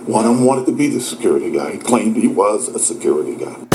One of them wanted to be the security guy. He claimed he was a security guy.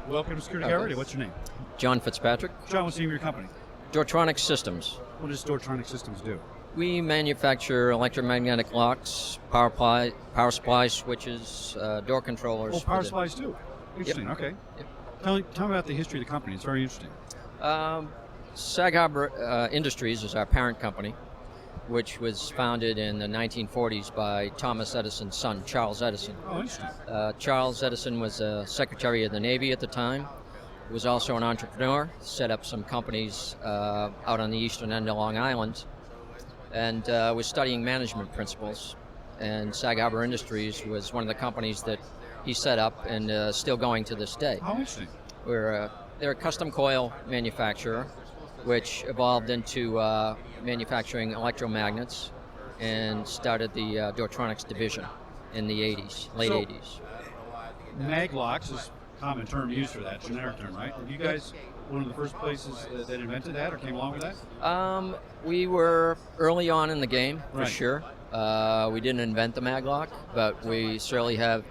Welcome to Security Guy Radio. What's your name? John Fitzpatrick. John, what's the name of your company? Dortronics Systems. What does Dortronics Systems do? We manufacture electromagnetic locks, power supply switches, door controllers. Oh, power supplies too. Interesting. Yep. Okay. Yep. Tell me about the history of the company. It's very interesting. Sag Harbor Industries is our parent company, which was founded in the 1940s by Thomas Edison's son, Charles Edison. Oh, interesting. Charles Edison was Secretary of the Navy at the time. He was also an entrepreneur, set up some companies out on the eastern end of Long Island, and was studying management principles. And Sag Harbor Industries was one of the companies that he set up and still going to this day. How interesting. They're a custom coil manufacturer, which evolved into manufacturing electromagnets and started the Dortronics division in the 80s, late 80s. Maglocks is a common term used for that, generic term, right? Were you guys one of the first places that invented that or came along with that? We were early on in the game, for Right. sure. We didn't invent the Maglock, but we certainly have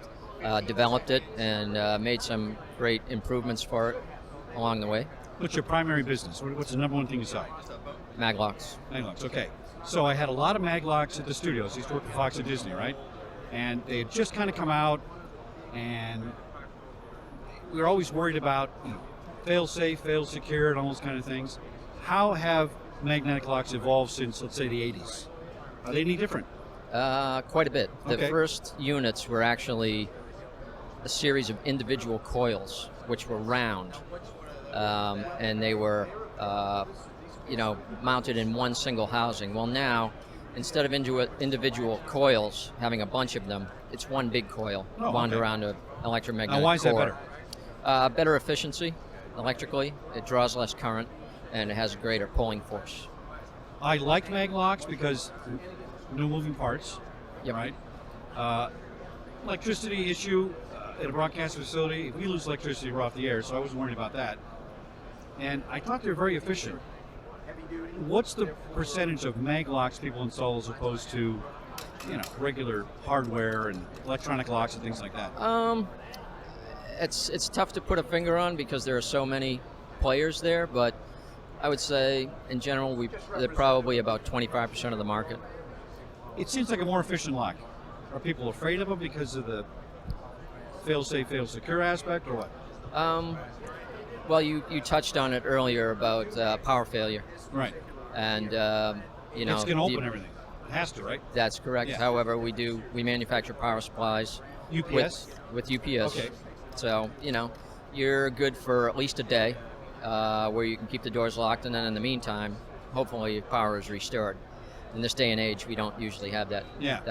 developed it and made some great improvements for it along the way. What's your primary business? What's the number one thing you sell? Maglocks. Maglocks, okay. So I had a lot of Maglocks at the studios. I used to work for Fox and Disney, right? And they had just kind of come out, and we were always worried about fail safe, fail secure, and all those kind of things. How have magnetic locks evolved since, let's say, the 80s? Are they any different? Quite a bit. The Okay. first units were actually a series of individual coils, which were round, and they were, mounted in one single housing. Well, now, instead of individual coils, having a bunch of them, it's one big coil wound okay. around an electromagnetic Now, why is that core. better? Better efficiency electrically. It draws less current, and it has a greater pulling force. I like Maglocks because no moving parts, Yep. right? Electricity issue at a broadcast facility, if we lose electricity, we're off the air, so I wasn't worried about that. And I thought they were very efficient. What's the percentage of Maglocks people install as opposed to, regular hardware and electronic locks and things like that? It's tough to put a finger on because there are so many players there, but I would say in general they're probably about 25% of the market. It seems like a more efficient lock. Are people afraid of them because of the fail-safe, fail-secure aspect, or what? Well, you touched on it earlier about power failure, Right. and It's going to open everything. It has to, right? That's correct. Yeah. However, we manufacture power supplies UPS? with UPS. Okay. So you're good for at least a day, where you can keep the doors locked, and then in the meantime, hopefully power is restored. In this day and age, we don't usually have that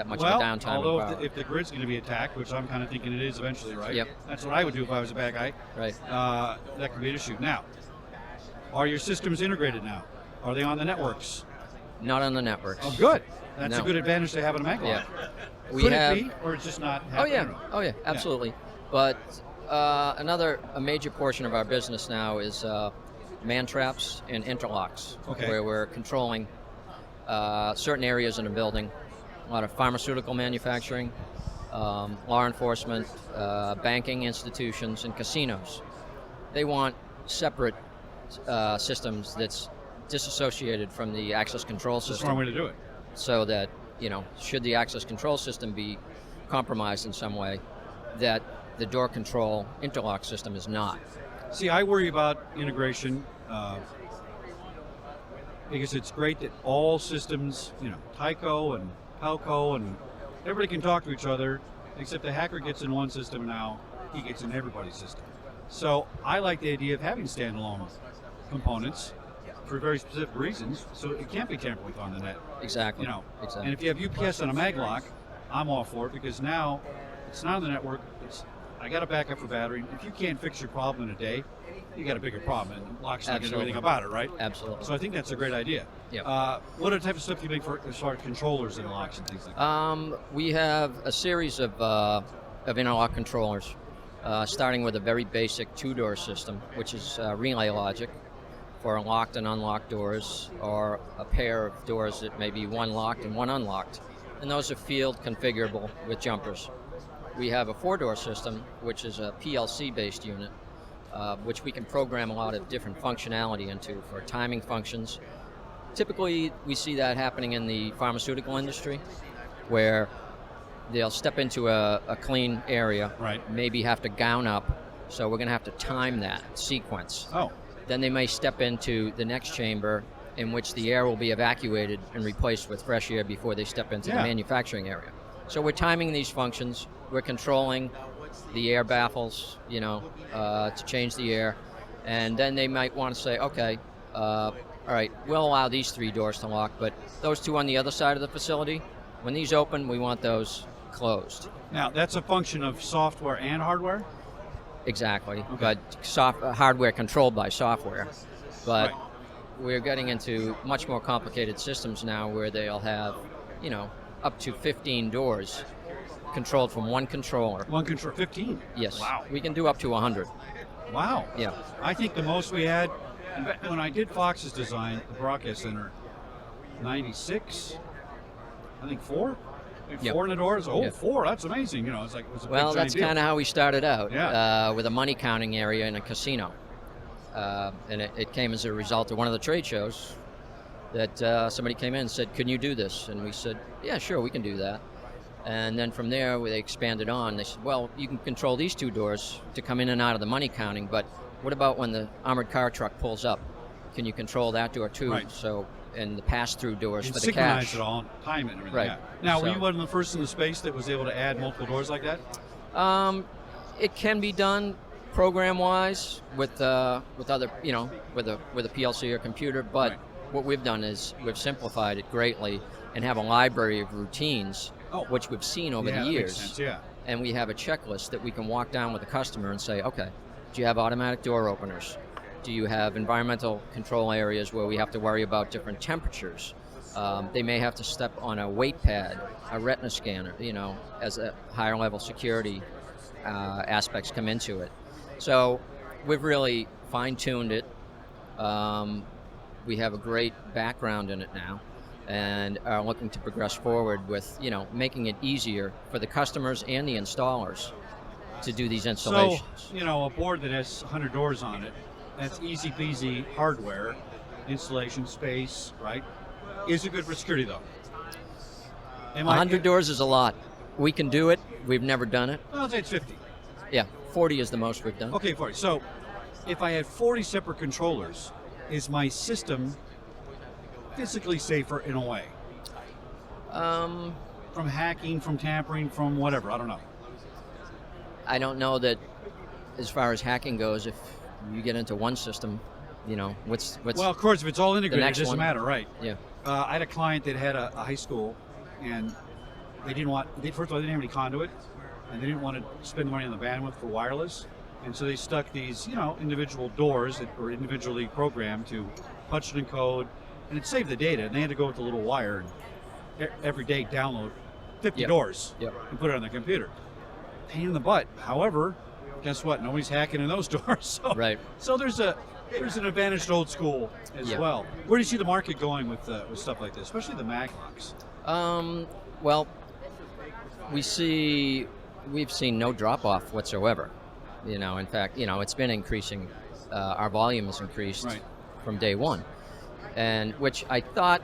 much of a downtime. Although in power. if the grid's going to be attacked, which I'm kind of thinking it is eventually, right? Yep. That's what I would do if I was a bad guy. Right. That could be an issue. Now, are your systems integrated now? Are they on the networks? Not on the networks. Oh, good. That's No. a good advantage to have in a Maglock. Yeah. Could it be, or it's just not happening? Oh yeah, absolutely. But a major portion of our business now is man traps and interlocks, Okay. where we're controlling certain areas in a building. A lot of pharmaceutical manufacturing, law enforcement, banking institutions, and casinos. They want separate systems that's disassociated from the access control It's a system, smart way to do it. so that should the access control system be compromised in some way, that the door control interlock system is not. See, I worry about integration because it's great that all systems, Tyco and Palco and everybody can talk to each other, except the hacker gets in one system now, he gets in everybody's system. So I like the idea of having standalone components for very specific reasons, so it can't be tampered with on the net. Exactly. And if you have UPS on a Maglock, I'm all for it because now it's not on the network, it's I got a backup for battery. If you can't fix your problem in a day, you got a bigger problem, and Lock's not going to do anything about it, right? Absolutely. So I think that's a great idea. Yeah. What other type of stuff do you make for as far as controllers and locks and things like that? We have a series of interlock controllers, starting with a very basic two-door system, which is relay logic for locked and unlocked doors, or a pair of doors that may be one locked and one unlocked. And those are field configurable with jumpers. We have a four-door system, which is a PLC-based unit, which we can program a lot of different functionality into for timing functions. Typically, we see that happening in the pharmaceutical industry, where they'll step into a clean area, Right. maybe have to gown up, so we're going to have to time that sequence. Oh, Then they may step into the next chamber, in which the air will be evacuated and replaced with fresh air before they step into the Yeah. manufacturing area. So we're timing these functions, we're controlling the air baffles, to change the air, and then they might want to say, okay, all right, we'll allow these three doors to lock, but those two on the other side of the facility, when these open, we want those closed. now that's a function of software and hardware? Exactly, but hardware controlled by software. But Right. we're getting into much more complicated systems now, where they'll have, up to 15 doors controlled from one controller. One control, 15? Yes. Wow. We can do up to 100. Wow. Yeah. I think the most we had, in fact, when I did Fox's design, the broadcast center, 96, I think four? Yep. Four in the doors? Oh, Yep. four, that's amazing. It's like, it was a Well, big that's giant kind of how we started out, Yeah. with a money counting area in a casino. And it came as a result of one of the trade shows that somebody came in and said, can you do this? And we said, yeah, sure, we can do that. And then from there, they expanded on. They said, well, you can control these two doors to come in and out of the money counting, but what about when the armored car truck pulls up? Can you control that door too? Right. So, and the pass-through doors and for the synchronize cash. it all, and time it and everything. Right. Yeah. Now, were So- you one of the first in the space that was able to add multiple doors like that? It can be done program-wise with other, with a PLC or computer, but Right. what we've done is we've simplified it greatly and have a library of routines, Oh. which we've seen over Yeah, the that makes years. sense, yeah. And we have a checklist that we can walk down with the customer and say, okay, do you have automatic door openers? Do you have environmental control areas where we have to worry about different temperatures? They may have to step on a weight pad, a retina scanner, as a higher level security aspects come into it. So we've really fine-tuned it. We have a great background in it now, and are looking to progress forward with, making it easier for the customers and the installers to do these installations. So, a board that has 100 doors on it, that's easy peasy hardware, installation space, right? Is it good for security though? 100 doors is a lot. We can do it. We've never done it. I'll say it's 50. Yeah, 40 is the most we've done. Okay, 40. So if I had 40 separate controllers, is my system physically safer in a way? From hacking, from tampering, from whatever, I don't know. I don't know that as far as hacking goes, if you get into one system, what's Well, of course, if it's all integrated, it next doesn't one? matter, right? yeah. I had a client that had a high school, and they didn't want, first of all, they didn't have any conduit, and they didn't want to spend money on the bandwidth for wireless, and so they stuck these, individual doors that were individually programmed to punch it in code, and it saved the data, and they had to go with the little wire and every day download 50 Yep. doors Yep. and put it on their computer. Pain in the butt. However, guess what? Nobody's hacking in those doors. So, Right. So there's an advantage to old school as Yeah. well. Where do you see the market going with stuff like this, especially the Maglocks? Well, we've seen no drop off whatsoever. In fact, it's been increasing. Our volume has increased Right. from day one, and which I thought,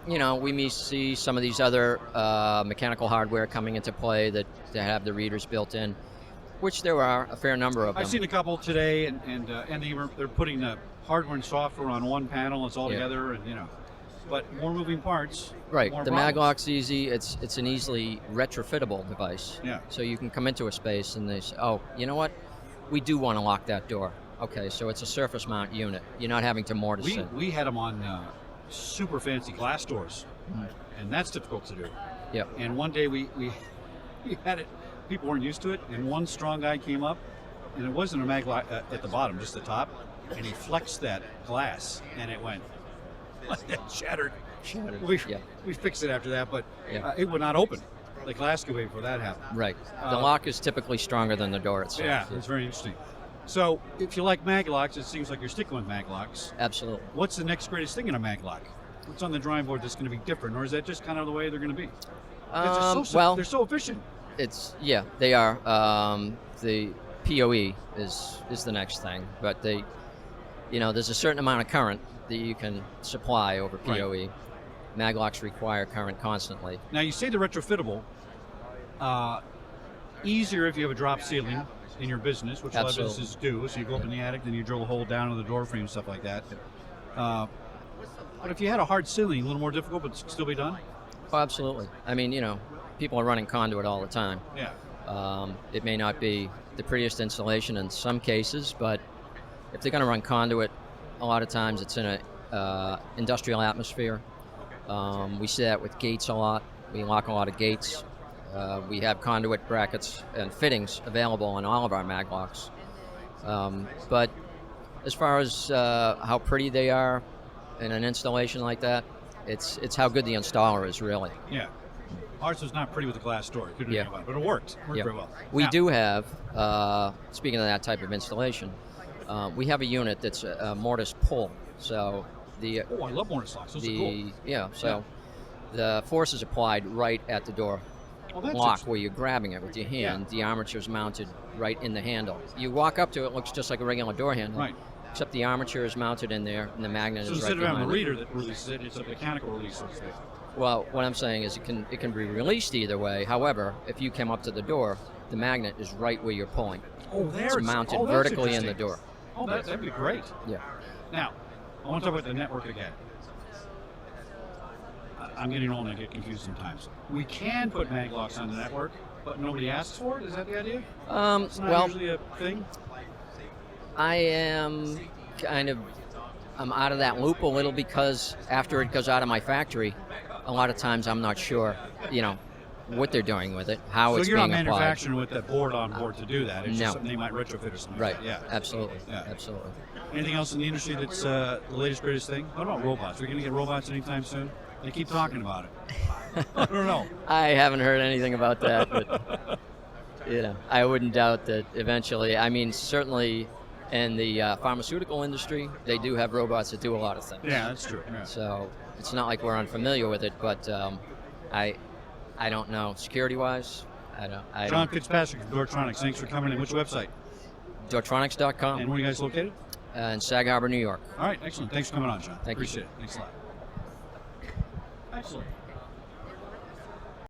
we may see some of these other mechanical hardware coming into play that have the readers built in, which there are a fair number of them. I've seen a couple today, and they're putting the hardware and software on one panel. It's all Yeah. together, and but more moving parts. Right, more the problems. Maglock's easy. It's an easily retrofittable device. Yeah. So you can come into a space and they say, oh, you know what? We do want to lock that door. Okay, so it's a surface mount unit. You're not having to mortise it. We had them on super fancy glass doors, and that's difficult to do. Yep. And one day we had it people weren't used to it, and one strong guy came up, and it wasn't a maglock at the bottom, just the top, and he flexed that glass, and it went, it shattered. We fixed it after that, but it would not open. The glass could wait before that happened. Right. The lock is typically stronger than the door itself. Yeah, it's very interesting. So, if you like maglocks, it seems like you're sticking with maglocks. Absolutely. What's the next greatest thing in a maglock? What's on the drawing board that's going to be different, or is that just kind of the way they're going to be? They're so efficient. They are. The PoE is the next thing, but there's a certain amount of current that you can supply over PoE. Right. Maglocks require current constantly. Now you say they're retrofittable. Easier if you have a drop ceiling in your business, which a lot of businesses do. So you go up in the attic, then you drill a hole down in the door frame, stuff like that. But if you had a hard ceiling, a little more difficult, but still be done? Oh, absolutely. I mean, people are running conduit all the time. Yeah. It may not be the prettiest installation in some cases, but if they're going to run conduit, a lot of times it's in a industrial atmosphere. We see that with gates a lot. We lock a lot of gates. We have conduit brackets and fittings available on all of our maglocks. But as far as how pretty they are in an installation like that, it's how good the installer is, really. Yeah. Ours was not pretty with the glass door. Couldn't do about it, but it worked. Very well. We do have, speaking of that type of installation, we have a unit that's a mortise pull. So I love mortise locks. Those are cool. Yeah. So the force is applied right at the door lock where you're grabbing it with your hand. The armature is mounted right in the handle. You walk up to it, it looks just like a regular door handle. Right. Except the armature is mounted in there, and the magnet is right behind it. So instead of having a reader that releases it, it's a mechanical release, so to speak. Well, what I'm saying is it can be released either way. However, if you come up to the door, the magnet is right where you're pulling. It's mounted vertically in the door. Oh, that'd be great. Yeah. Now, I want to talk about the network again. I'm getting old and I get confused sometimes. We can put maglocks on the network, but nobody asks for it? Is that the idea? It's not usually a thing? I am I'm out of that loop a little because after it goes out of my factory, a lot of times I'm not sure, what they're doing with it, how it's being applied. So you're not manufacturing with that board on board to do that. It's just something they might retrofit or something. Right. Like that. Yeah. Absolutely. Yeah. Absolutely. Anything else in the industry that's the latest, greatest thing? What about robots? Are we going to get robots anytime soon? They keep talking about it. I don't know. I haven't heard anything about that, but I wouldn't doubt that eventually. I mean, certainly in the pharmaceutical industry, they do have robots that do a lot of things. Yeah, that's true. Yeah. So it's not like we're unfamiliar with it, but I don't know. Security-wise, I don't. John Fitzpatrick from Dortronics. Thanks for coming in. Which website? Dortronics.com. And where are you guys located? In Sag Harbor, New York. All right, excellent. Thanks for coming on, John. Thank you. Appreciate it. Thanks a lot. Excellent.